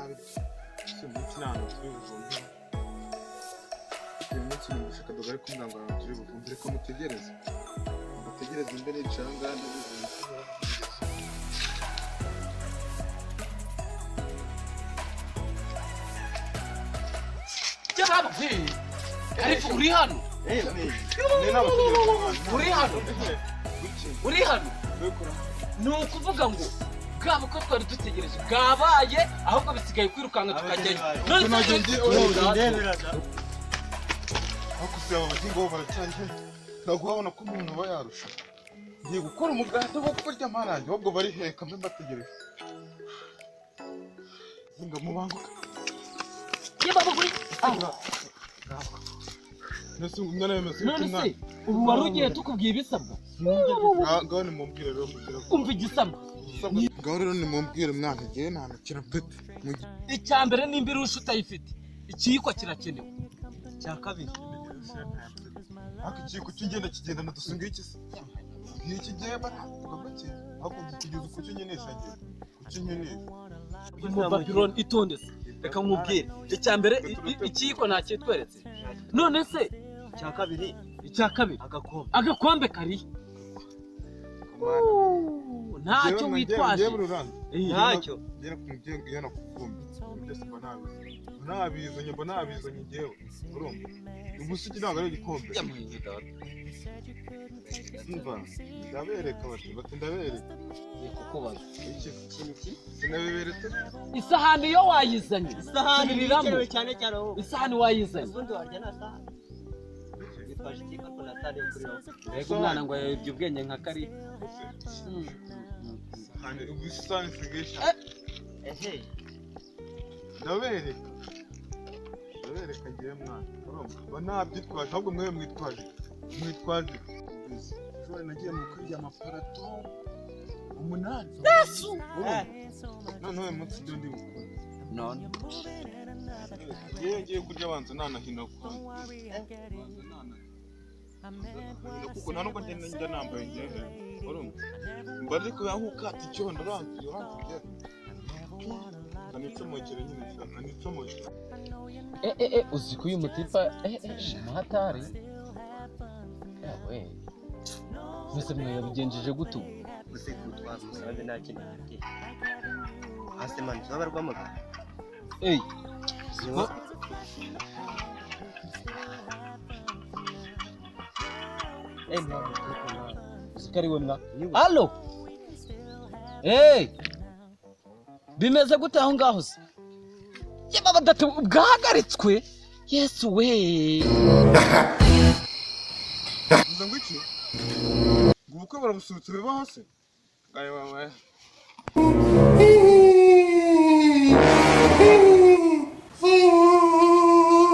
nabi umunsi ntabwo turi buvumbire uyu munsi ni gushaka dogari kumbwira ngo ntabwo turi buvumbire ko mutegereze imbere y'icanga ariko uri hano uri hano ni ukuvuga ngo bwaba ko twari dutegereje bwabaye ahubwo bisigaye kwirukanka tukajyayo ntabwo wabona ko umuntu aba yarusha ngiye gukora umuganda wo kurya amarangi ahubwo bariheka mbe mbategereje zinga mubanguka none ubu wari ugiye tukubwiye ibisabwa ngaho nimumbwire rero umva igisabwa ngaho rero nimumbwire mwana ngewe ntanukira bete icya mbere nimba irusha utayifite ikiyiko kirakenewe icya kabiri ariko ikiyiko cy'ingenda kigendana dusunga iki se ngiye kigiye batanga bake ahubwo kugeza uko cyo nyenesha mu Babylon itondetse reka nkubwire icya mbere ikiyiko nta cyitweretse none se icya kabiri agakombe kari ntacyo witwaje ntacyo ngera kumugenge yana kuvumba byose nabizanye ngewe urumva umusiki ntabwo ari igikombe umva ndabereka bati ndabereka kukubaza sinabiberetse isahani yo wayizanye isahani ikenewe cyane isahani wayizanye ubundi warya na sahani bitwaje ikiko ko natari kurira mbega umwana ngo yabye ubwenge nka kari sahani ubisahani sigesha ndabereka ngiye mwana urumva ntabyitwaje ahubwo mwewe mwitwaje ejo nagiye mu kurya amaparato 8 yesu none uyu munsi byo ndi gukora none ngiye kurya abanza nanahina kuko nta nubwo njya nambaye ngewe urumva mba ariko yahukata icyondo urangiye kanicomokere nyine kanicomokere uzi ko uyu mutipa muhatari yawe mwese mwabigenjeje gutu gusa kutwaza musanze nta kintu giti hasi man zabarwamo ziba zikariwe mwa allo bimeze gute aho ngaho se yaba badatu bwahagaritswe yesu we uza ngo iki ngo ubukwe barabusubitse biba hose ngaye wawe